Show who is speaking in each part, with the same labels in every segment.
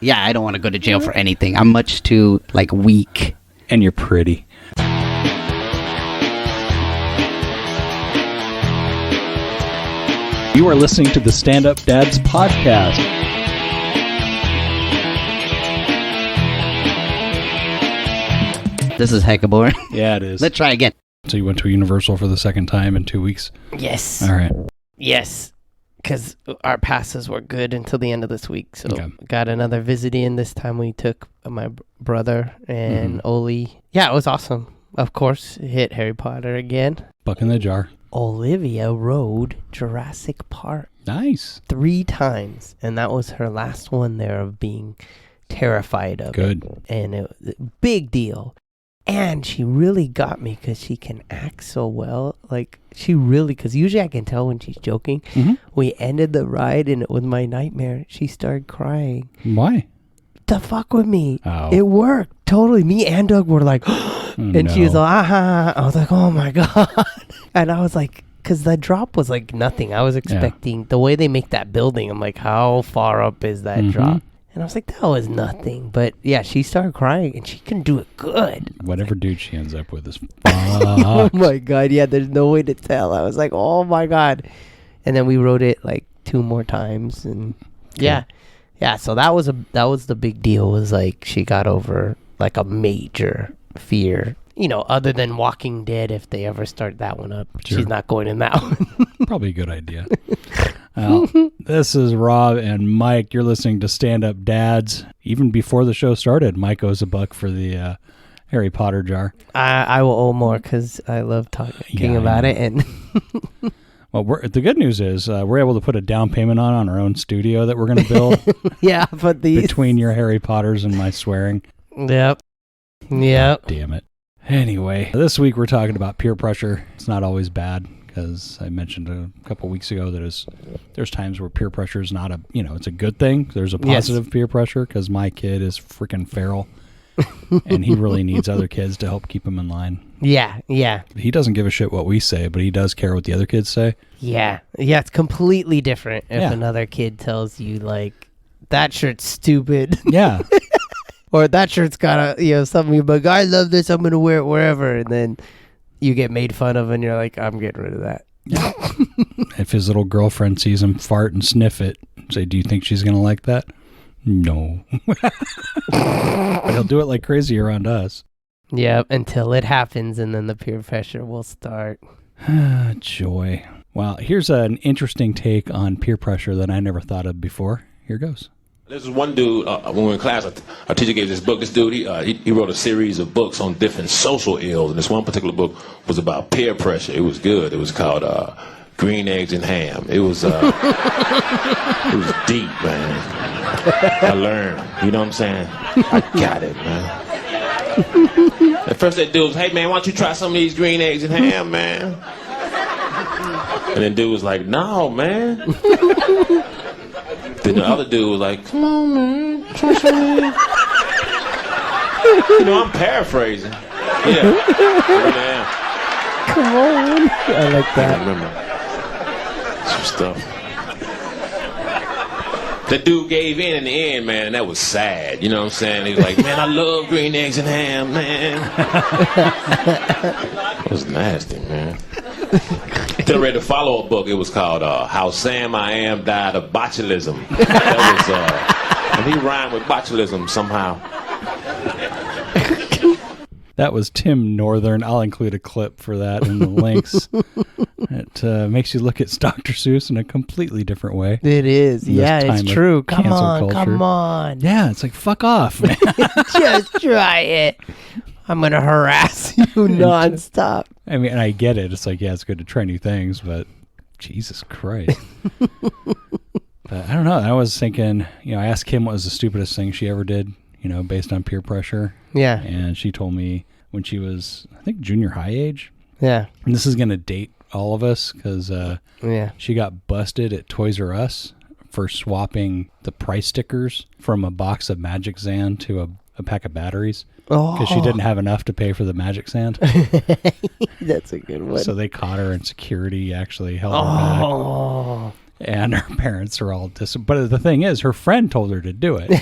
Speaker 1: Yeah, I don't want to go to jail for anything. I'm much too, like, weak.
Speaker 2: And you're pretty. You are listening to the Stand Up Dads podcast.
Speaker 1: This is hecka boring.
Speaker 2: Yeah, it is.
Speaker 1: Let's try again.
Speaker 2: So you went to Universal for the second time in 2 weeks?
Speaker 3: Yes.
Speaker 2: All right.
Speaker 3: Yes. Because our passes were good until the end of this week. So
Speaker 2: Okay.
Speaker 3: got another visit in. This time we took my brother and Oli. Yeah, it was awesome. Of course, hit Harry Potter again.
Speaker 2: Buck in the jar.
Speaker 3: Olivia rode Jurassic Park
Speaker 2: Nice.
Speaker 3: 3 times. And that was her last one there of being terrified of
Speaker 2: Good.
Speaker 3: it. And it was a big deal. And she really got me because she can act so well. Like, she really, because usually I can tell when she's joking.
Speaker 2: Mm-hmm.
Speaker 3: We ended the ride and it was my nightmare. She started crying.
Speaker 2: Why?
Speaker 3: To fuck with me.
Speaker 2: Oh.
Speaker 3: It worked. Totally. Me and Doug were like, and she was like, I was like, oh my God. And I was like, because the drop was like nothing. I was expecting the way they make that building. I'm like, how far up is that drop? And I was like, that was nothing. But yeah, she started crying and she can do it good.
Speaker 2: Whatever dude she ends up with is
Speaker 3: Oh
Speaker 2: fucked.
Speaker 3: my God. Yeah, there's no way to tell. I was like, oh my God. And then we rode it like 2 more times. And yeah. So that was the big deal, was like she got over like a major fear. You know, other than Walking Dead, if they ever start that one up,
Speaker 2: Sure.
Speaker 3: she's not going in that one.
Speaker 2: Probably a good idea. This is Rob and Mike. You're listening to Stand Up Dads. Even before the show started, Mike owes $1 for the Harry Potter jar.
Speaker 3: I will owe more because I love talking about it. And
Speaker 2: well, the good news is we're able to put a down payment on our own studio that we're going to build.
Speaker 3: yeah, but these
Speaker 2: between your Harry Potters and my swearing.
Speaker 3: Yep.
Speaker 2: Damn it. Anyway, this week we're talking about peer pressure. It's not always bad, because I mentioned a couple weeks ago that there's times where peer pressure is not it's a good thing. There's a positive peer pressure, because my kid is freaking feral and he really needs other kids to help keep him in line.
Speaker 3: Yeah.
Speaker 2: He doesn't give a shit what we say, but he does care what the other kids say.
Speaker 3: Yeah, it's completely different if another kid tells you, like, that shirt's stupid.
Speaker 2: Yeah.
Speaker 3: Or that shirt's got something, but I love this, I'm going to wear it wherever. And then you get made fun of and you're like, I'm getting rid of that.
Speaker 2: Yeah. If his little girlfriend sees him fart and sniff it, say, do you think she's going to like that? No. But he'll do it like crazy around us.
Speaker 3: Yep, until it happens, and then the peer pressure will start.
Speaker 2: Joy. Well, here's an interesting take on peer pressure that I never thought of before. Here goes.
Speaker 4: This is one dude, when we were in class, our teacher gave this book. This dude, he wrote a series of books on different social ills, and this one particular book was about peer pressure. It was good. It was called Green Eggs and Ham. It was it was deep, man. I learned, you know what I'm saying? I got it, man. At first that dude was, hey man, why don't you try some of these green eggs and ham, man? And then dude was like, no, man. Then the other dude was like, come on, man, try some of these. You know, I'm paraphrasing. Yeah. Yeah.
Speaker 3: Come on. I like that.
Speaker 4: I remember some stuff. That dude gave in the end, man, and that was sad. You know what I'm saying? He was like, man, I love green eggs and ham, man. It was nasty, man. Then I read the follow-up book. It was called How Sam I Am Died of Botulism. That was, and he rhymed with botulism somehow.
Speaker 2: That was Tim Northern. I'll include a clip for that in the links. It makes you look at Dr. Seuss in a completely different way.
Speaker 3: It is. Yeah, it's true. Come on.
Speaker 2: Yeah, it's like, fuck off, man.
Speaker 3: Just try it. I'm going to harass you nonstop.
Speaker 2: I mean, I get it. It's like, yeah, it's good to try new things, but Jesus Christ. But I don't know. I was thinking, I asked Kim what was the stupidest thing she ever did, based on peer pressure.
Speaker 3: Yeah.
Speaker 2: And she told me when she was, I think, junior high age.
Speaker 3: Yeah.
Speaker 2: And this is going to date all of us because she got busted at Toys R Us for swapping the price stickers from a box of Magic Sand to a pack of batteries. Because she didn't have enough to pay for the Magic Sand.
Speaker 3: That's a good one.
Speaker 2: So they caught her, and security actually held her back. And her parents are all but the thing is, her friend told her to do it.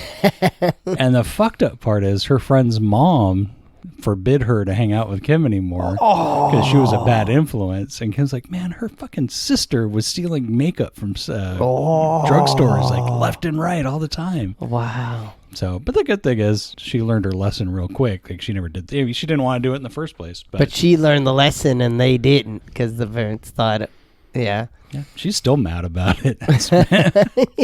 Speaker 2: And the fucked up part is her friend's mom forbid her to hang out with Kim anymore because she was a bad influence. And Kim's like, man, her fucking sister was stealing makeup from drugstores like left and right all the time.
Speaker 3: Wow.
Speaker 2: So, but the good thing is she learned her lesson real quick. Like she never did. She didn't want to do it in the first place.
Speaker 3: But she learned the lesson and they didn't because the parents thought, yeah.
Speaker 2: Yeah, she's still mad about it. It's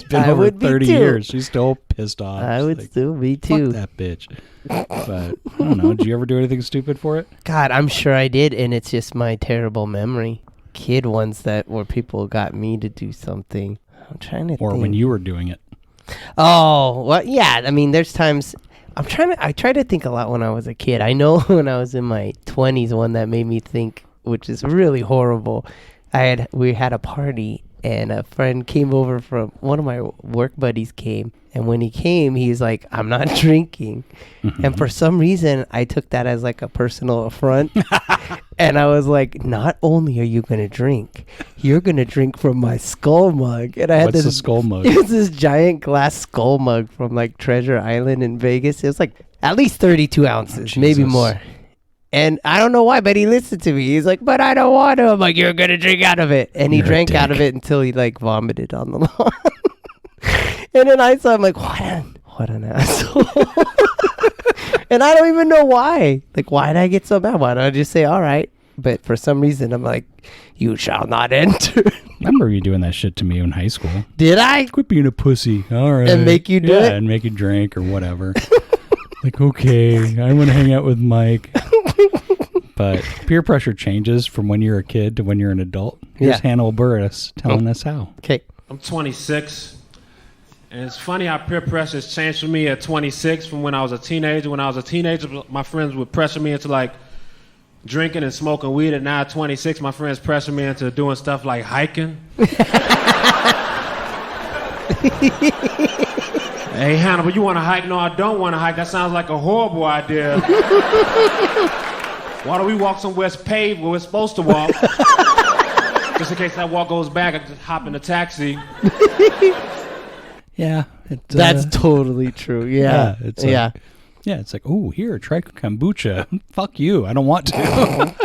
Speaker 2: been over 30 years. She's still pissed off.
Speaker 3: I would still be too.
Speaker 2: Fuck that bitch. But I don't know. Did you ever do anything stupid for it?
Speaker 3: God, I'm sure I did, and it's just my terrible memory. Kid ones where people got me to do something. I'm trying to think.
Speaker 2: Or when you were doing it.
Speaker 3: Oh, well, yeah. I mean, there's times I try to think a lot when I was a kid. I know when I was in my 20s, one that made me think, which is really horrible. We had a party and a friend came over from one of my work buddies came, and when he came, he's like, I'm not drinking. And for some reason I took that as like a personal affront. And I was like, not only are you gonna drink, you're gonna drink from my skull mug. And I had
Speaker 2: What's the skull mug?
Speaker 3: It was this giant glass skull mug from like Treasure Island in Vegas. It was like at least 32 ounces, maybe more. And I don't know why, but he listened to me. He's like, but I don't want to. I'm like, you're going to drink out of it. And he drank out of it until he like vomited on the lawn. And then I saw him like, what an asshole. And I don't even know why. Like, why did I get so mad? Why don't I just say, all right? But for some reason, I'm like, you shall not enter.
Speaker 2: I remember you doing that shit to me in high school.
Speaker 3: Did I?
Speaker 2: Quit being a pussy. All right.
Speaker 3: And make you do it?
Speaker 2: Yeah, and make you drink or whatever. Like, okay, I want to hang out with Mike. But peer pressure changes from when you're a kid to when you're an adult. Here's Hannibal Burris telling us how.
Speaker 3: Okay.
Speaker 5: I'm 26. And it's funny how peer pressure has changed for me at 26 from when I was a teenager. When I was a teenager, my friends would pressure me into like drinking and smoking weed. And now at 26, my friends pressure me into doing stuff like hiking. Hey, Hannibal, you want to hike? No, I don't want to hike. That sounds like a horrible idea. Why don't we walk somewhere paved where we're supposed to walk? Just in case that walk goes back, I just hop in a taxi.
Speaker 2: Yeah.
Speaker 3: That's totally true. Yeah.
Speaker 2: It's like, oh, here, try kombucha. Fuck you. I don't want to.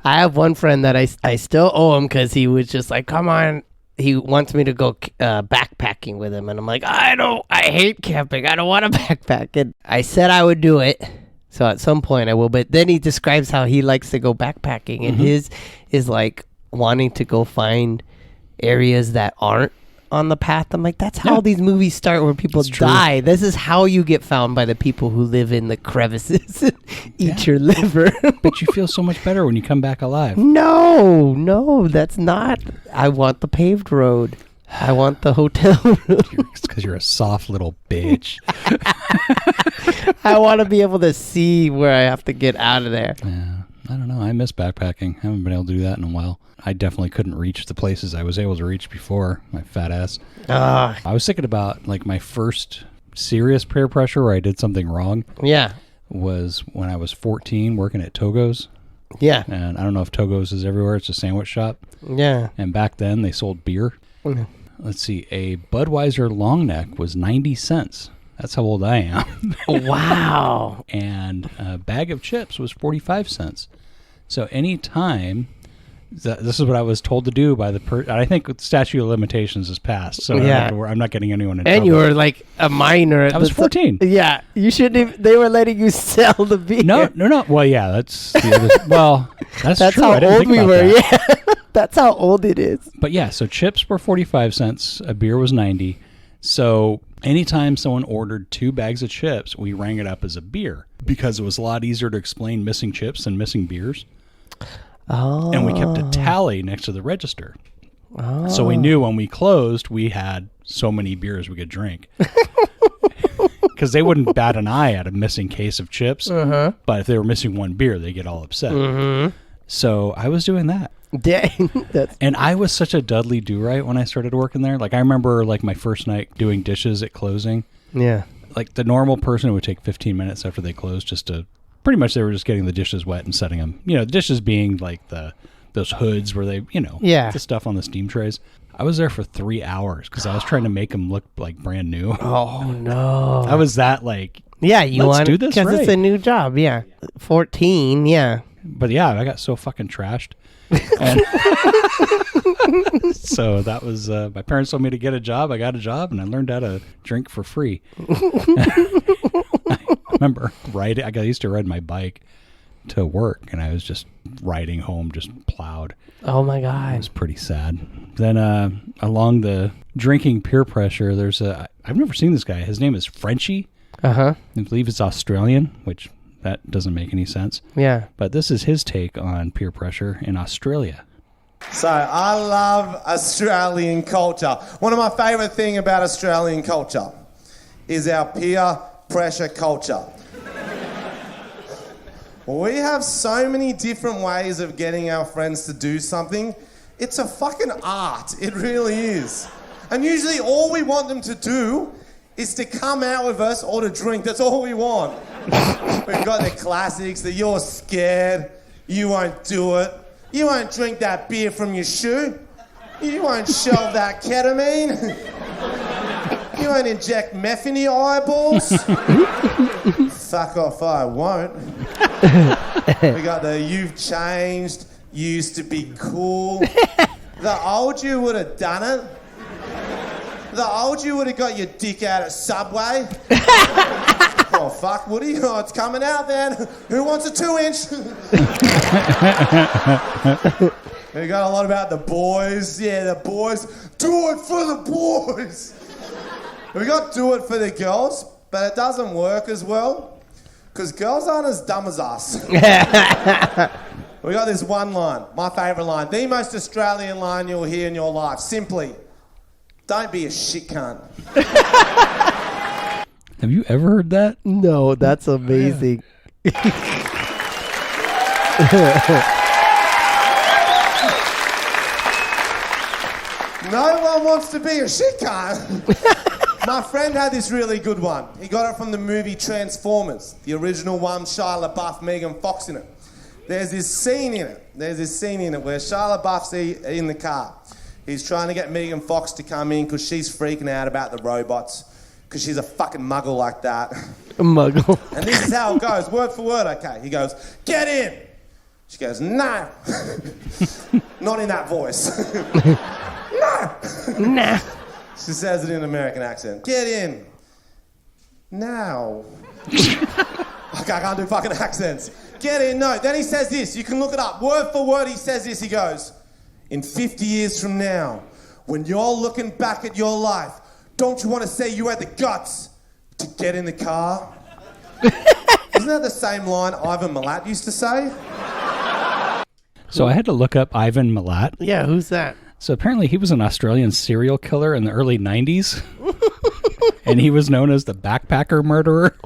Speaker 3: I have one friend that I still owe him because he was just like, come on. He wants me to go backpacking with him. And I'm like, I hate camping. I don't want to backpack. And I said I would do it. So at some point I will. But then he describes how he likes to go backpacking. And his is like wanting to go find areas that aren't on the path. I'm like, that's how these movies start where people die. This is how you get found by the people who live in the crevices and eat your liver.
Speaker 2: But you feel so much better when you come back alive.
Speaker 3: No, that's not. I want the paved road. I want the hotel room.
Speaker 2: It's because you're a soft little bitch.
Speaker 3: I want to be able to see where I have to get out of there.
Speaker 2: Yeah, I don't know. I miss backpacking. I haven't been able to do that in a while. I definitely couldn't reach the places I was able to reach before, my fat ass. I was thinking about like my first serious peer pressure where I did something wrong.
Speaker 3: Yeah.
Speaker 2: Was when I was 14 working at Togo's.
Speaker 3: Yeah.
Speaker 2: And I don't know if Togo's is everywhere. It's a sandwich shop.
Speaker 3: Yeah.
Speaker 2: And back then they sold beer.
Speaker 3: Mm-hmm.
Speaker 2: Let's see. A Budweiser long neck was 90 cents. That's how old I am.
Speaker 3: Wow.
Speaker 2: And a bag of chips was 45 cents. So anytime... This is what I was told to do by the I think the statute of limitations is passed, so I'm not getting anyone in trouble.
Speaker 3: And you were like a minor.
Speaker 2: I was 14.
Speaker 3: Yeah, you shouldn't even, they were letting you sell the beer.
Speaker 2: No. Well, yeah, that's the other, well, that's true.
Speaker 3: How
Speaker 2: I didn't
Speaker 3: old
Speaker 2: think
Speaker 3: we
Speaker 2: about
Speaker 3: were.
Speaker 2: that.
Speaker 3: Yeah, that's how old it is.
Speaker 2: But yeah, so chips were 45 cents, a beer was 90. So anytime someone ordered 2 bags of chips, we rang it up as a beer because it was a lot easier to explain missing chips than missing beers.
Speaker 3: Oh.
Speaker 2: And we kept a tally next to the register. Oh. So we knew when we closed, we had so many beers we could drink. Because they wouldn't bat an eye at a missing case of chips. Uh-huh. But if they were missing one beer, they get all upset. Mm-hmm. So I was doing that.
Speaker 3: Dang.
Speaker 2: And I was such a Dudley Do-Right when I started working there. Like I remember like my first night doing dishes at closing.
Speaker 3: Yeah. Like
Speaker 2: the normal person, it would take 15 minutes after they closed just to... Pretty much they were just getting the dishes wet and setting them. You know, the dishes being like those hoods where they, the stuff on the steam trays. I was there for 3 hours because I was trying to make him look like brand new.
Speaker 3: Oh no!
Speaker 2: I was that like.
Speaker 3: Yeah, you
Speaker 2: Let's
Speaker 3: want
Speaker 2: do this
Speaker 3: because it's
Speaker 2: right.
Speaker 3: a new job. Yeah, 14. Yeah.
Speaker 2: But yeah, I got so fucking trashed. And so that was my parents told me to get a job. I got a job, and I learned how to drink for free. I remember riding. I used to ride my bike to work, and I was just riding home, just plowed.
Speaker 3: Oh my
Speaker 2: It
Speaker 3: god.
Speaker 2: was pretty sad. Then along the drinking peer pressure, there's I've never seen this guy. His name is Frenchie.
Speaker 3: I
Speaker 2: believe it's Australian, which that doesn't make any sense.
Speaker 3: Yeah.
Speaker 2: But this is his take on peer pressure in Australia.
Speaker 6: So I love Australian culture. One of my favourite things about Australian culture is our peer pressure culture. We have so many different ways of getting our friends to do something. It's a fucking art. It really is. And usually all we want them to do is to come out with us or to drink. That's all we want. We've got the classics that you're scared, you won't do it, you won't drink that beer from your shoe, you won't shelve that ketamine, you won't inject meth in your eyeballs. Fuck off, I won't. We got the you've changed, you used to be cool. The old you would have done it. The old you would have got your dick out at Subway. Oh, fuck, Woody. Oh, it's coming out then. Who wants a 2-inch? We got a lot about the boys. Yeah, the boys. Do it for the boys. We got do it for the girls, but it doesn't work as well because girls aren't as dumb as us. We got this one line, my favourite line, the most Australian line you'll hear in your life. Simply, don't be a shit cunt.
Speaker 2: Have you ever heard that?
Speaker 3: No, that's amazing.
Speaker 6: No one wants to be a shit cunt. My friend had this really good one. He got it from the movie Transformers, the original one, Shia LaBeouf, Megan Fox in it. There's this scene in it where Shia LaBeouf's in the car. He's trying to get Megan Fox to come in because she's freaking out about the robots because she's a fucking muggle like that.
Speaker 3: A muggle.
Speaker 6: And this is how it goes, word for word, okay. He goes, get in. She goes, no. Not in that voice. No.
Speaker 3: Nah.
Speaker 6: She says it in an American accent. Get in. Now. Okay, I can't do fucking accents. Get in, no. Then he says this, you can look it up. Word for word, he says this, he goes, in 50 years from now, when you're looking back at your life, don't you want to say you had the guts to get in the car? Isn't that the same line Ivan Milat used to say?
Speaker 2: So I had to look up Ivan Milat.
Speaker 3: Yeah, who's that?
Speaker 2: So apparently he was an Australian serial killer in the early 90s. And he was known as the backpacker murderer.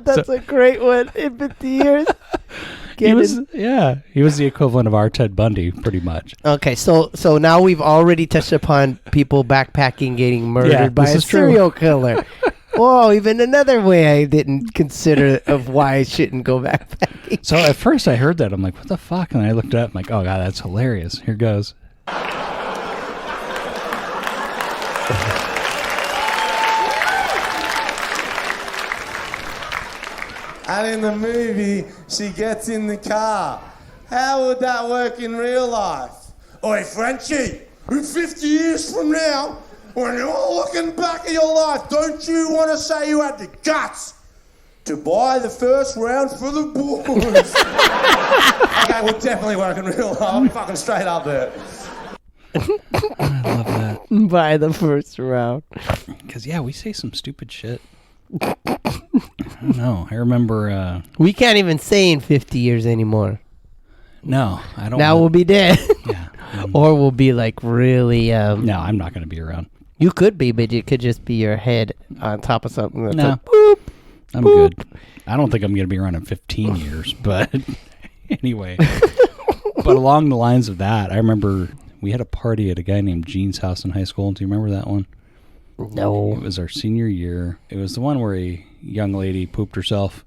Speaker 3: That's a great one. In 50 years.
Speaker 2: He was the equivalent of our Ted Bundy, pretty much.
Speaker 3: Okay, so now we've already touched upon people backpacking getting murdered by a serial killer. Whoa, even another way I didn't consider of why I shouldn't go backpacking.
Speaker 2: So at first I heard that. I'm like, what the fuck? And I looked it up. I'm like, oh, God, that's hilarious. Here goes.
Speaker 6: And in the movie, she gets in the car. How would that work in real life? Oi, Frenchie, in 50 years from now, when you're looking back at your life, don't you want to say you had the guts to buy the first round for the boys? Okay, we'll definitely work in real life. I'm fucking straight up there.
Speaker 2: I love that.
Speaker 3: By the first round.
Speaker 2: Because, yeah, we say some stupid shit. I don't know. I remember...
Speaker 3: We can't even say in 50 years anymore.
Speaker 2: No, I don't...
Speaker 3: Now we'll be dead.
Speaker 2: Yeah.
Speaker 3: Or we'll be like really...
Speaker 2: No, I'm not going to be around.
Speaker 3: You could be, but it could just be your head on top of something. That's
Speaker 2: No.
Speaker 3: like, boop,
Speaker 2: I'm
Speaker 3: boop.
Speaker 2: good. I don't think I'm going to be around in 15 years, but anyway. But along the lines of that, I remember we had a party at a guy named Gene's house in high school. Do you remember that one?
Speaker 3: No.
Speaker 2: It was our senior year. It was the one where a young lady pooped herself.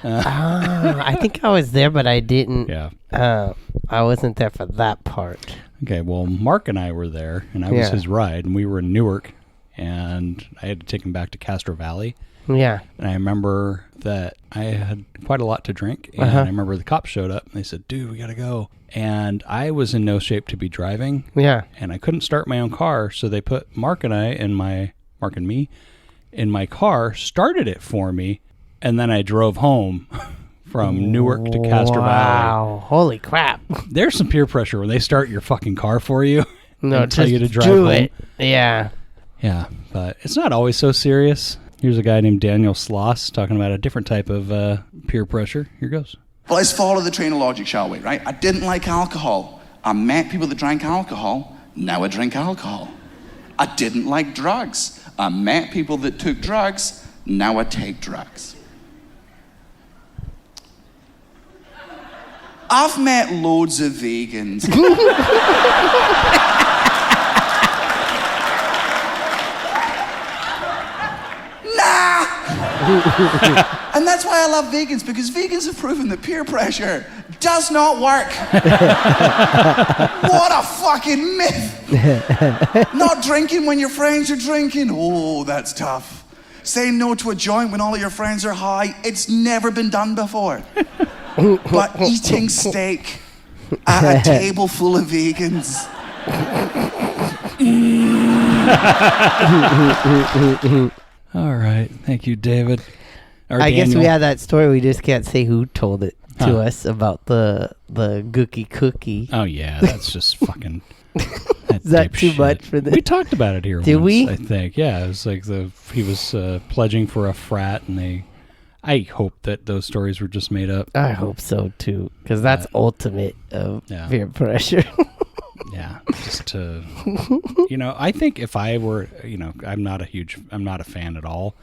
Speaker 3: I think I was there, but I didn't.
Speaker 2: Yeah.
Speaker 3: I wasn't there for that part.
Speaker 2: Okay, well, Mark and I were there, and I was his ride, and we were in Newark, and I had to take him back to Castro Valley.
Speaker 3: Yeah.
Speaker 2: And I remember that I had quite a lot to drink, and I remember the cops showed up, and they said, dude, we got to go. And I was in no shape to be driving.
Speaker 3: Yeah.
Speaker 2: And I couldn't start my own car, so they put Mark and me in my car, started it for me, and then I drove home from Newark to Castro Valley.
Speaker 3: Wow. Holy crap.
Speaker 2: There's some peer pressure when they start your fucking car for you
Speaker 3: No,
Speaker 2: and tell you to drive
Speaker 3: do
Speaker 2: home.
Speaker 3: it. Yeah.
Speaker 2: Yeah, but it's not always so serious. Here's a guy named Daniel Sloss talking about a different type of peer pressure. Here goes.
Speaker 7: Well, let's follow the train of logic, shall we, right? I didn't like alcohol. I met people that drank alcohol. Now I drink alcohol. I didn't like drugs. I met people that took drugs. Now I take drugs. I've met loads of vegans. And that's why I love vegans, because vegans have proven that peer pressure does not work. What a fucking myth. Not drinking when your friends are drinking. Oh, that's tough. Saying no to a joint when all of your friends are high. It's never been done before. But eating steak at a table full of vegans.
Speaker 2: All right. Thank you, David.
Speaker 3: I guess we had that story. We just can't say who told it to us about the gookie cookie.
Speaker 2: Oh, yeah. That's just fucking...
Speaker 3: Is that too much for this?
Speaker 2: We talked about it here
Speaker 3: Did
Speaker 2: once,
Speaker 3: we?
Speaker 2: I think. Yeah, it was like he was pledging for a frat, and I hope that those stories were just made up.
Speaker 3: I hope so, too, because that's ultimate of peer pressure.
Speaker 2: Yeah, just to, I think if I were, I'm not a fan at all,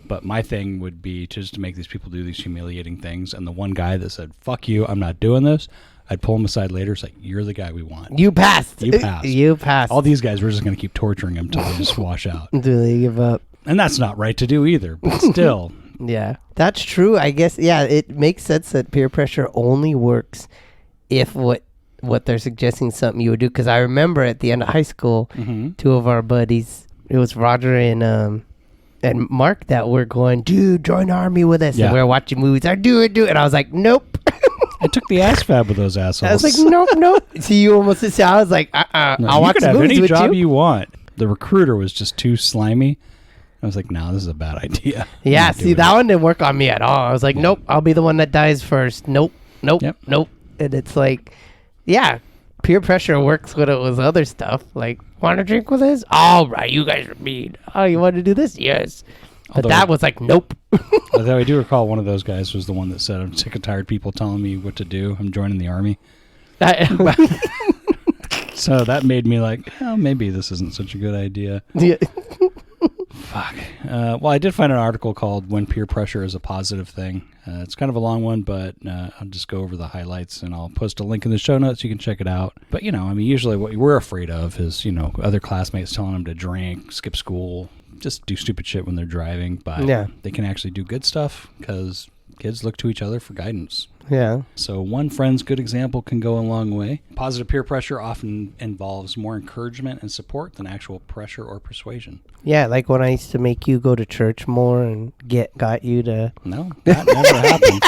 Speaker 2: but my thing would be just to make these people do these humiliating things. And the one guy that said, fuck you, I'm not doing this, I'd pull him aside later. It's like, you're the guy we want.
Speaker 3: You passed.
Speaker 2: You passed.
Speaker 3: You passed.
Speaker 2: All these guys, we're just going to keep torturing him until they just wash out.
Speaker 3: Do they give up?
Speaker 2: And that's not right to do either, but still.
Speaker 3: Yeah, that's true. I guess, it makes sense that peer pressure only works if what they're suggesting something you would do. Because I remember at the end of high school, two of our buddies, it was Roger and Mark, that were going, dude, join the army with us.
Speaker 2: Yeah.
Speaker 3: And we were watching movies. I do it. And I was like, nope.
Speaker 2: I took the ass fab with those assholes.
Speaker 3: I was like, nope. See, you almost said, I was like,
Speaker 2: No,
Speaker 3: I'll watch
Speaker 2: you could have
Speaker 3: movies
Speaker 2: any
Speaker 3: with
Speaker 2: job
Speaker 3: you.
Speaker 2: you want. The recruiter was just too slimy. I was like, no, this is a bad idea.
Speaker 3: Yeah, see, that one didn't work on me at all. I was like, nope, I'll be the one that dies first. Nope.
Speaker 2: Yep.
Speaker 3: And it's like, yeah, peer pressure works when it was other stuff. Like, want to drink with us? All right, you guys are mean. Oh, you want to do this? Yes. But that was like, nope.
Speaker 2: Although I do recall one of those guys was the one that said, I'm sick and tired of people telling me what to do. I'm joining the army. So that made me like, oh, maybe this isn't such a good idea.
Speaker 3: Yeah.
Speaker 2: Fuck. Well, I did find an article called When Peer Pressure is a Positive Thing. It's kind of a long one, but I'll just go over the highlights, and I'll post a link in the show notes. You can check it out. But, usually what we're afraid of is, other classmates telling them to drink, skip school, just do stupid shit when they're driving. But they can actually do good stuff because kids look to each other for guidance.
Speaker 3: Yeah.
Speaker 2: So one friend's good example can go a long way. Positive peer pressure often involves more encouragement and support than actual pressure or persuasion.
Speaker 3: Yeah, like when I used to make you go to church more and got you to...
Speaker 2: No, that never happened.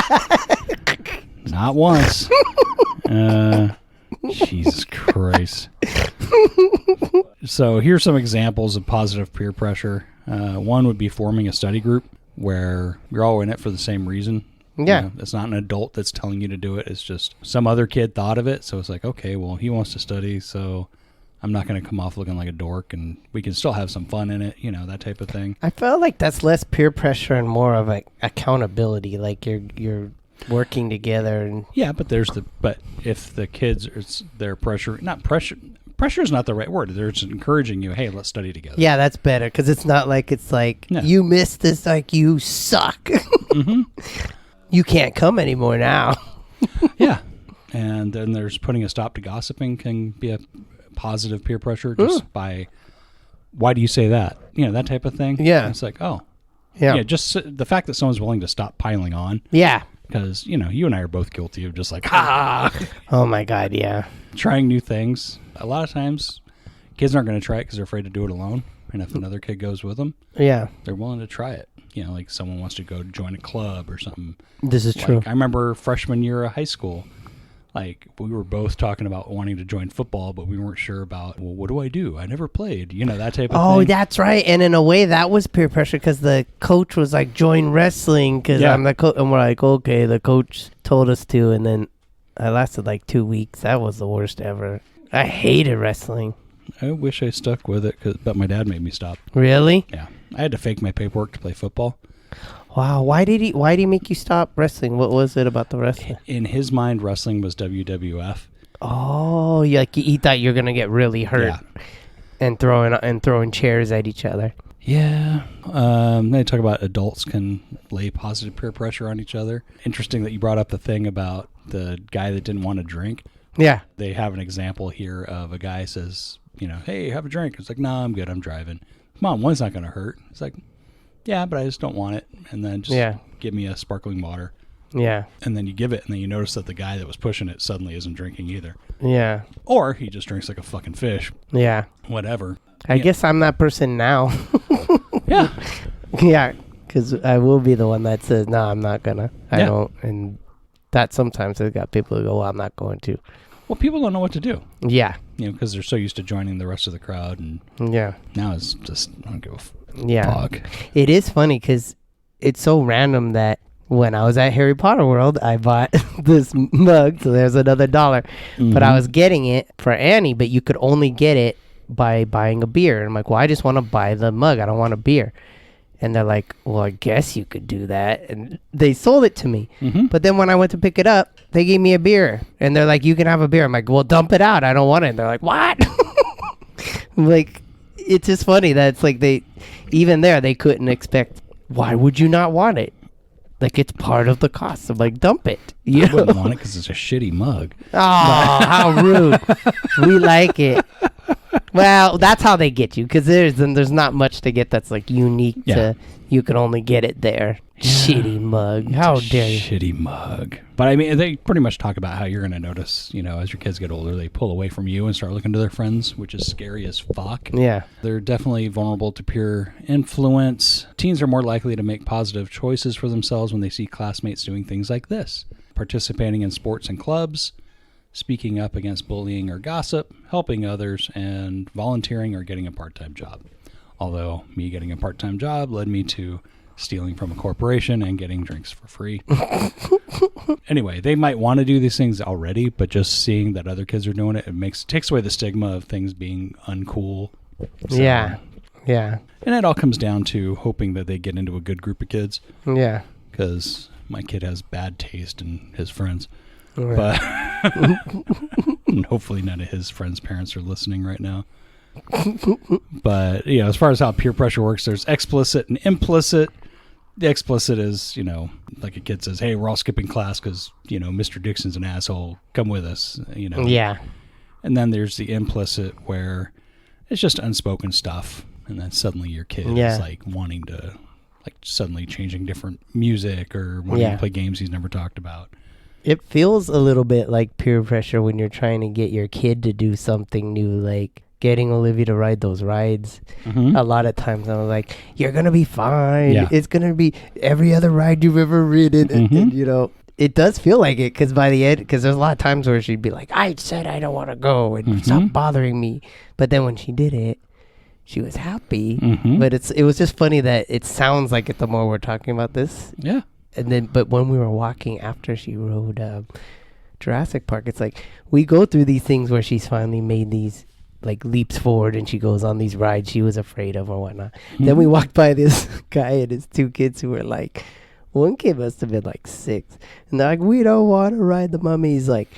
Speaker 2: Not once. Jesus Christ. So here's some examples of positive peer pressure. One would be forming a study group where you're all in it for the same reason.
Speaker 3: Yeah.
Speaker 2: It's not an adult that's telling you to do it. It's just some other kid thought of it. So it's like, okay, well, he wants to study, so I'm not going to come off looking like a dork, and we can still have some fun in it, that type of thing.
Speaker 3: I felt like that's less peer pressure and more of accountability. Like you're working together. And
Speaker 2: Yeah, but if the kids, they're pressure is not the right word. They're just encouraging you, hey, let's study together.
Speaker 3: Yeah, that's better, because it's not like you missed this, like you suck. Mm-hmm. You can't come anymore now.
Speaker 2: Yeah. And then there's putting a stop to gossiping can be a positive peer pressure just by, why do you say that? That type of thing.
Speaker 3: Yeah.
Speaker 2: And it's like, oh.
Speaker 3: Yeah.
Speaker 2: Just the fact that someone's willing to stop piling on.
Speaker 3: Yeah.
Speaker 2: because, you know, you and I are both guilty of just like,
Speaker 3: Oh my God, yeah.
Speaker 2: trying new things. A lot of times, kids aren't going to try it because they're afraid to do it alone. And if another kid goes with them,
Speaker 3: Yeah.
Speaker 2: they're willing to try it. You know, like someone wants to go join a club or something.
Speaker 3: This is true.
Speaker 2: I remember freshman year of high school, like we were both talking about wanting to join football, but we weren't sure about, well, what do I do? I never played, you know, that type of thing.
Speaker 3: Oh, that's right. And in a way, that was peer pressure because the coach was like, join wrestling because I'm the coach. And we're like, okay, the coach told us to. And then I lasted like 2 weeks. That was the worst ever. I hated wrestling.
Speaker 2: I wish I stuck with it, but my dad made me stop.
Speaker 3: Really?
Speaker 2: Yeah. I had to fake my paperwork to play football.
Speaker 3: Wow. Why did he make you stop wrestling? What was it about the wrestling?
Speaker 2: In his mind, wrestling was WWF.
Speaker 3: Oh, like he thought you were going to get really hurt and throwing chairs at each other.
Speaker 2: Yeah. They talk about adults can lay positive peer pressure on each other. Interesting that you brought up the thing about the guy that didn't want to drink.
Speaker 3: Yeah.
Speaker 2: They have an example here of a guy says, you know, hey, have a drink. It's like, no, I'm good. I'm driving. Come on, one's not going to hurt. It's like, yeah, but I just don't want it. And then just give me a sparkling water.
Speaker 3: Yeah.
Speaker 2: And then you give it, and then you notice that the guy that was pushing it suddenly isn't drinking either.
Speaker 3: Yeah.
Speaker 2: Or he just drinks like a fucking fish.
Speaker 3: Yeah.
Speaker 2: Whatever.
Speaker 3: I guess I'm that person now.
Speaker 2: Yeah.
Speaker 3: Yeah, because I will be the one that says, no, I'm not going to. I don't. And that sometimes I've got people who go, well, I'm not going to.
Speaker 2: Well, people don't know what to do.
Speaker 3: Yeah.
Speaker 2: You know, because they're so used to joining the rest of the crowd. And
Speaker 3: yeah.
Speaker 2: Now it's just, I don't give a
Speaker 3: fuck. It is funny because it's so random that when I was at Harry Potter World, I bought this mug, so there's another $1. Mm-hmm. But I was getting it for Annie, but you could only get it by buying a beer. And I'm like, well, I just want to buy the mug. I don't want a beer. And they're like, well, I guess you could do that. And they sold it to me. Mm-hmm. But then when I went to pick it up, they gave me a beer. And they're like, you can have a beer. I'm like, well, dump it out. I don't want it. And they're like, what? I'm like, it's just funny that it's like even there, they couldn't expect, why would you not want it? Like, it's part of the cost. I'm like, dump it.
Speaker 2: I wouldn't want it because it's a shitty mug.
Speaker 3: Oh, how rude. We like it. Well, that's how they get you, because there's not much to get that's like unique to you can only get it there. Yeah. Shitty mug. How dare you?
Speaker 2: Shitty mug. But I mean, they pretty much talk about how you're going to notice, you know, as your kids get older, they pull away from you and start looking to their friends, which is scary as fuck.
Speaker 3: Yeah.
Speaker 2: They're definitely vulnerable to peer influence. Teens are more likely to make positive choices for themselves when they see classmates doing things like this: participating in sports and clubs, speaking up against bullying or gossip, helping others, and volunteering or getting a part-time job. Although me getting a part-time job led me to stealing from a corporation and getting drinks for free. Anyway, they might want to do these things already, but just seeing that other kids are doing it, takes away the stigma of things being uncool. So,
Speaker 3: yeah.
Speaker 2: And it all comes down to hoping that they get into a good group of kids.
Speaker 3: Yeah. Because
Speaker 2: my kid has bad taste in his friends.
Speaker 3: Right.
Speaker 2: But and hopefully none of his friends' parents are listening right now. But, you know, as far as how peer pressure works, there's explicit and implicit. The explicit is, you know, like a kid says, hey, we're all skipping class because, you know, Mr. Dixon's an asshole. Come with us, you know.
Speaker 3: Yeah.
Speaker 2: And then there's the implicit where it's just unspoken stuff. And then suddenly your kid is like wanting to, like suddenly changing different music or wanting to play games he's never talked about.
Speaker 3: It feels a little bit like peer pressure when you're trying to get your kid to do something new, like getting Olivia to ride those rides. Mm-hmm. A lot of times I was like, you're going to be fine. Yeah. It's going to be every other ride you've ever ridden. Mm-hmm. And, you know, it does feel like it because by the end, because there's a lot of times where she'd be like, I said I don't want to go and stop bothering me. But then when she did it, she was happy. Mm-hmm. But it was just funny that it sounds like it the more we're talking about this.
Speaker 2: Yeah.
Speaker 3: And then, but when we were walking after she rode Jurassic Park, it's like we go through these things where she's finally made these like leaps forward and she goes on these rides she was afraid of or whatnot. Mm-hmm. Then we walked by this guy and his two kids who were like, one kid must have been like 6. And they're like, we don't want to ride the Mummy. He's like,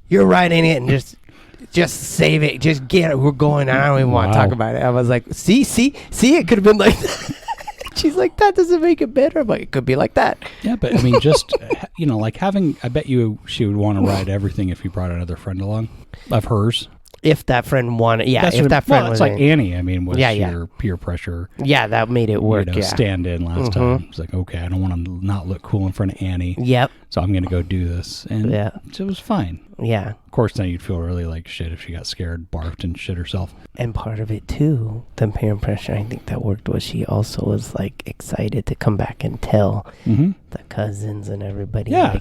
Speaker 3: you're riding it and just save it. Just get it. We're going. I don't even want to talk about it. I was like, see, it could have been like that. She's like, that doesn't make it better, but it could be like that.
Speaker 2: Yeah, but I mean, just, you know, like having, I bet you she would want to ride everything if you brought another friend along of hers.
Speaker 3: If that friend wanted, if that friend was
Speaker 2: it's like Annie, I mean, was your peer pressure.
Speaker 3: Yeah, that made it work,
Speaker 2: stand in last time. It's like, okay, I don't want to not look cool in front of Annie.
Speaker 3: Yep.
Speaker 2: So I'm going to go do this. And it was fine.
Speaker 3: Yeah.
Speaker 2: Of course, then you'd feel really like shit if she got scared, barfed, and shit herself.
Speaker 3: And part of it, too, the peer pressure, I think that worked was she also was, like, excited to come back and tell the cousins and everybody.
Speaker 2: Yeah.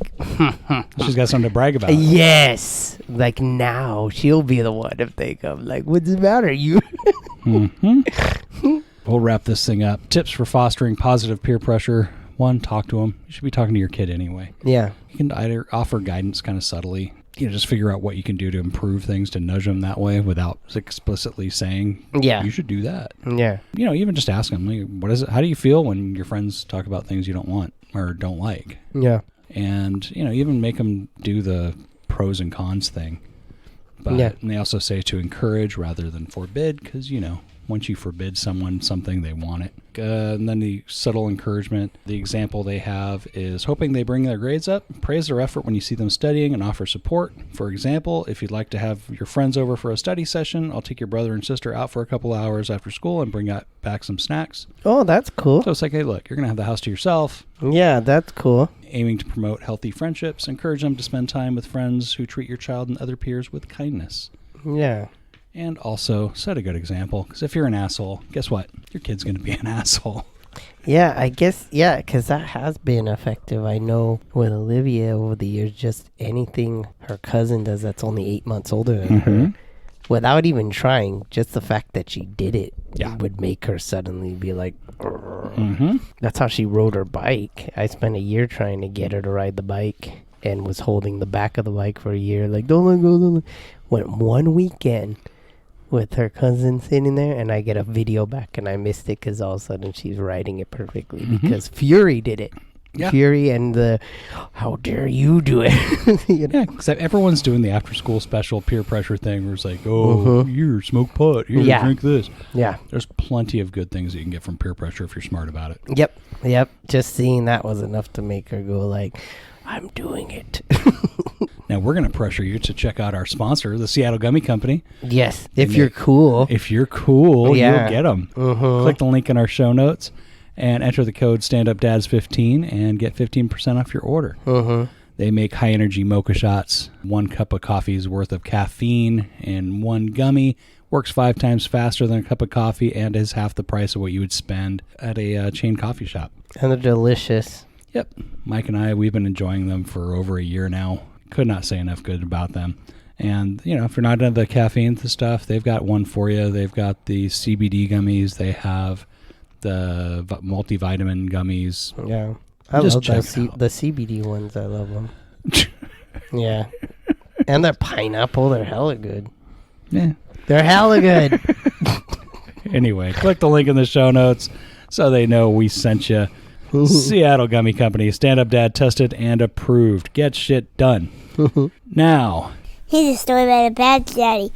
Speaker 3: Like,
Speaker 2: she's got something to brag about.
Speaker 3: Yes. Like, now she'll be the one if they come. Like, what's the matter, you?
Speaker 2: We'll wrap this thing up. Tips for fostering positive peer pressure. 1, talk to them. You should be talking to your kid anyway.
Speaker 3: Yeah.
Speaker 2: You can either offer guidance kind of subtly. Just figure out what you can do to improve things to nudge them that way without explicitly saying, you should do that.
Speaker 3: Yeah.
Speaker 2: Even just ask them, like, what is it? How do you feel when your friends talk about things you don't want or don't like?
Speaker 3: Yeah.
Speaker 2: And, even make them do the pros and cons thing. But and they also say to encourage rather than forbid because, once you forbid someone something, they want it. And then the subtle encouragement, the example they have is hoping they bring their grades up, praise their effort when you see them studying, and offer support. For example, if you'd like to have your friends over for a study session, I'll take your brother and sister out for a couple hours after school and bring back some snacks.
Speaker 3: Oh, that's cool.
Speaker 2: So it's like, hey, look, you're going to have the house to yourself.
Speaker 3: Yeah, that's cool.
Speaker 2: Aiming to promote healthy friendships, encourage them to spend time with friends who treat your child and other peers with kindness.
Speaker 3: Yeah.
Speaker 2: And also set a good example, because if you're an asshole, guess what? Your kid's going to be an asshole.
Speaker 3: Yeah, I guess, because that has been effective. I know with Olivia over the years, just anything her cousin does that's only 8 months older than her, without even trying, just the fact that she did it would make her suddenly be like, that's how she rode her bike. I spent a year trying to get her to ride the bike and was holding the back of the bike for a year. Like, don't let go, don't let. Went one weekend with her cousin sitting there, and I get a video back, and I missed it because all of a sudden she's riding it perfectly because Fury did it. Yeah. Fury and the how dare you do it.
Speaker 2: Yeah, because everyone's doing the after-school special peer pressure thing where it's like, here, smoke pot, here, drink this.
Speaker 3: Yeah.
Speaker 2: There's plenty of good things that you can get from peer pressure if you're smart about it.
Speaker 3: Yep. Just seeing that was enough to make her go like, I'm doing it.
Speaker 2: Now, we're going to pressure you to check out our sponsor, the Seattle Gummy Company.
Speaker 3: Yes, if you're cool.
Speaker 2: If you're cool, you'll get them. Click the link in our show notes and enter the code StandUpDads15 and get 15% off your order. They make high-energy mocha shots. 1 cup of coffee's worth of caffeine in 1 gummy. Works 5 times faster than a cup of coffee and is half the price of what you would spend at a chain coffee shop.
Speaker 3: And they're delicious.
Speaker 2: Yep. Mike and I, we've been enjoying them for over a year now. Could not say enough good about them. And, if you're not into the caffeine stuff, they've got one for you. They've got the CBD gummies. They have the multivitamin gummies.
Speaker 3: Yeah. I love the CBD ones. I love them. Yeah. And they're pineapple. They're hella good.
Speaker 2: Yeah.
Speaker 3: They're hella good.
Speaker 2: Anyway, click the link in the show notes so they know we sent you. Seattle Gummy Company, Stand Up Dad, tested and approved. Get shit done. Now,
Speaker 8: here's a story about a bad daddy.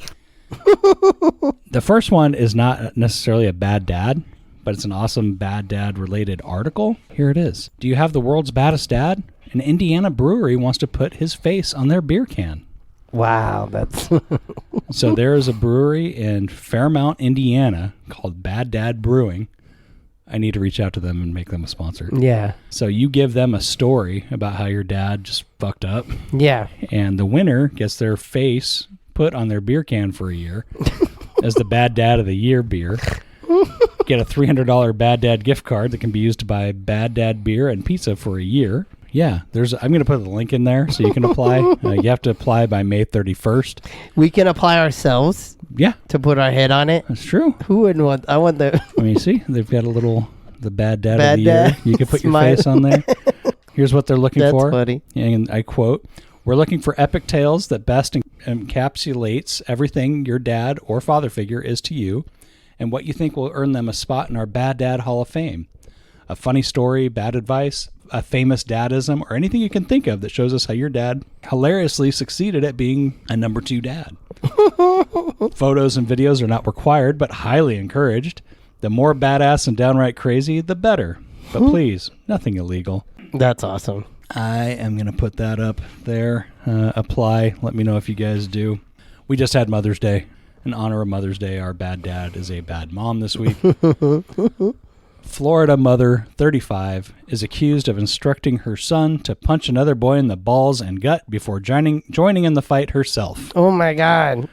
Speaker 2: The first one is not necessarily a bad dad, but it's an awesome bad dad related article. Here it is. Do you have the world's baddest dad? An Indiana brewery wants to put his face on their beer can.
Speaker 3: Wow, that's...
Speaker 2: So there is a brewery in Fairmount, Indiana called Bad Dad Brewing. I need to reach out to them and make them a sponsor.
Speaker 3: Yeah.
Speaker 2: So you give them a story about how your dad just fucked up.
Speaker 3: Yeah.
Speaker 2: And the winner gets their face put on their beer can for a year as the Bad Dad of the Year beer. Get a $300 Bad Dad gift card that can be used to buy Bad Dad beer and pizza for a year. Yeah, I'm going to put the link in there so you can apply. You have to apply by May 31st.
Speaker 3: We can apply ourselves.
Speaker 2: Yeah.
Speaker 3: To put our head on it.
Speaker 2: That's true.
Speaker 3: Who wouldn't want... I want the...
Speaker 2: Let me see. They've got the Bad Dad of the Year. You can put your face on there. Here's what they're looking for.
Speaker 3: That's funny.
Speaker 2: And I quote, "We're looking for epic tales that best encapsulates everything your dad or father figure is to you and what you think will earn them a spot in our Bad Dad Hall of Fame. A funny story, bad advice, a famous dadism, or anything you can think of that shows us how your dad hilariously succeeded at being a number 2 dad. Photos and videos are not required, but highly encouraged. The more badass and downright crazy, the better. But please, nothing illegal."
Speaker 3: That's awesome.
Speaker 2: I am going to put that up there. Apply. Let me know if you guys do. We just had Mother's Day. In honor of Mother's Day, our bad dad is a bad mom this week. Florida mother, 35, is accused of instructing her son to punch another boy in the balls and gut before joining in the fight herself.
Speaker 3: Oh my God.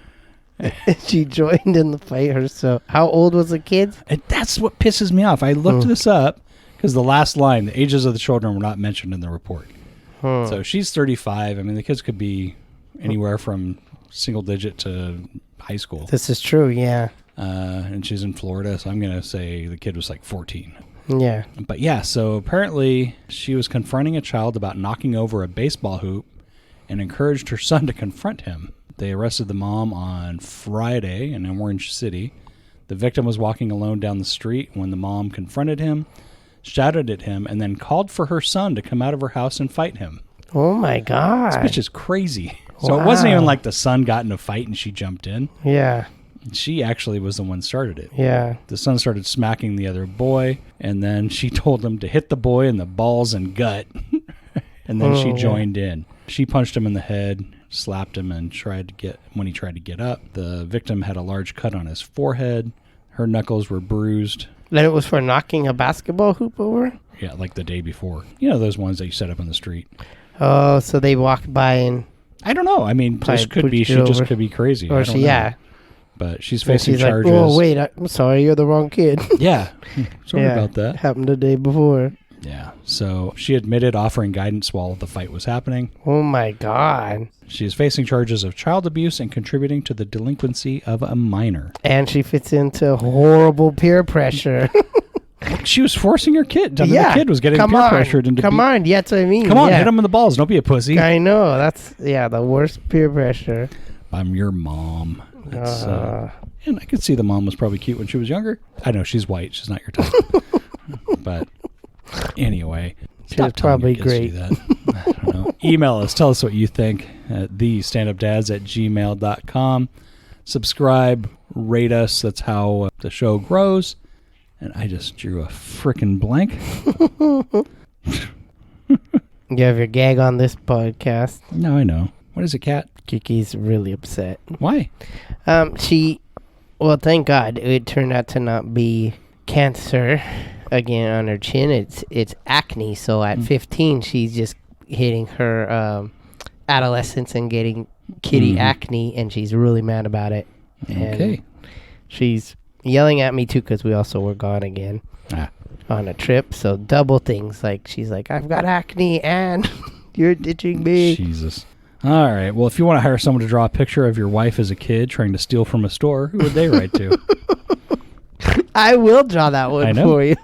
Speaker 3: She joined in the fight herself. How old was the kid?
Speaker 2: And that's what pisses me off. I looked this up because the last line, the ages of the children, were not mentioned in the report. So she's 35. I mean, the kids could be anywhere from single digit to high school.
Speaker 3: This is true, yeah.
Speaker 2: And she's in Florida, so I'm going to say the kid was like 14.
Speaker 3: Yeah.
Speaker 2: But yeah, so apparently she was confronting a child about knocking over a baseball hoop and encouraged her son to confront him. They arrested the mom on Friday in Orange City. The victim was walking alone down the street when the mom confronted him, shouted at him, and then called for her son to come out of her house and fight him.
Speaker 3: Oh my God.
Speaker 2: This bitch is crazy. So it wasn't even like the son got in a fight and she jumped in.
Speaker 3: Yeah.
Speaker 2: She actually was the one who started it.
Speaker 3: Yeah.
Speaker 2: The son started smacking the other boy, and then she told him to hit the boy in the balls and gut, and then she joined in. She punched him in the head, slapped him, and when he tried to get up. The victim had a large cut on his forehead. Her knuckles were bruised.
Speaker 3: Then it was for knocking a basketball hoop over?
Speaker 2: Yeah, like the day before. You know those ones that you set up on the street.
Speaker 3: Oh, so they walked by and...
Speaker 2: I don't know. I mean, this could be, she just could be crazy.
Speaker 3: Or she, yeah.
Speaker 2: But she's facing charges.
Speaker 3: Like, oh, wait, I'm sorry, you're the wrong kid.
Speaker 2: Yeah. Sorry about that.
Speaker 3: Happened the day before.
Speaker 2: Yeah. So she admitted offering guidance while the fight was happening.
Speaker 3: Oh, my God.
Speaker 2: She is facing charges of child abuse and contributing to the delinquency of a minor.
Speaker 3: And she fits into horrible peer pressure.
Speaker 2: She was forcing her kid. I mean, the kid was getting peer pressured into
Speaker 3: Come on, yeah, that's what I mean.
Speaker 2: Come on, hit him in the balls. Don't be a pussy.
Speaker 3: I know. That's, the worst peer pressure.
Speaker 2: I'm your mom. And I could see the mom was probably cute when she was younger. I know, she's white. She's not your type. But anyway.
Speaker 3: She was probably great.
Speaker 2: I don't know. Email us. Tell us what you think at thestandupdads@gmail.com. Subscribe. Rate us. That's how the show grows. And I just drew a frickin' blank.
Speaker 3: You have your gag on this podcast.
Speaker 2: No, I know. What is it, Kat?
Speaker 3: Kiki's really upset.
Speaker 2: Why?
Speaker 3: Well, thank God it turned out to not be cancer again on her chin. It's acne. So at 15, she's just hitting her adolescence and getting kitty acne, and she's really mad about it.
Speaker 2: Okay.
Speaker 3: And she's yelling at me too because we also were gone again on a trip. So double things. Like she's like, I've got acne and you're ditching me.
Speaker 2: Jesus. All right. Well, if you want to hire someone to draw a picture of your wife as a kid trying to steal from a store, who would they write to?
Speaker 3: I will draw that one for you.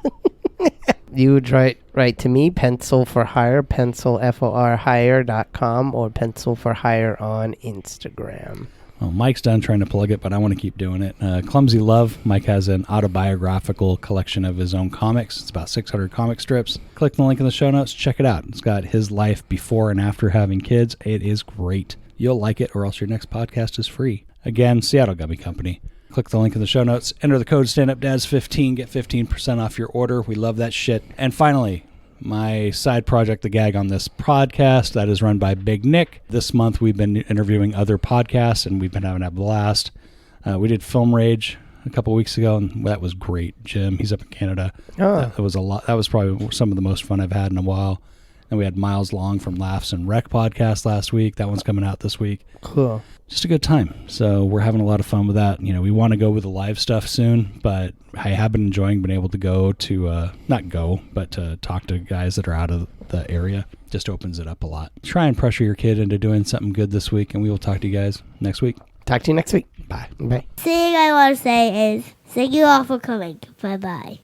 Speaker 3: You would write to me, Pencil for Hire, pencilforhire.com, or Pencil for Hire on Instagram.
Speaker 2: Well, Mike's done trying to plug it, but I want to keep doing it. Clumsy Love. Mike has an autobiographical collection of his own comics. It's about 600 comic strips. Click the link in the show notes. Check it out. It's got his life before and after having kids. It is great. You'll like it, or else your next podcast is free. Again, Seattle Gummy Company. Click the link in the show notes. Enter the code StandUpDads15. Get 15% off your order. We love that shit. And finally, my side project, The Gag on This podcast, that is run by Big Nick. This month we've been interviewing other podcasts, and we've been having a blast. We did Film Rage a couple weeks ago, and that was great. Jim, he's up in Canada. That was a lot. That was probably some of the most fun I've had in a while. And we had Miles Long from Laughs and Rec podcast last week. That one's coming out this week.
Speaker 3: Cool.
Speaker 2: Just a good time. So we're having a lot of fun with that. You know, we want to go with the live stuff soon, but I have been enjoying being able to go to, not go, but to talk to guys that are out of the area. Just opens it up a lot. Try and pressure your kid into doing something good this week, and we will talk to you guys next week.
Speaker 3: Talk to you next week.
Speaker 2: Bye.
Speaker 3: Bye.
Speaker 8: Thing I want to say is thank you all for coming. Bye-bye.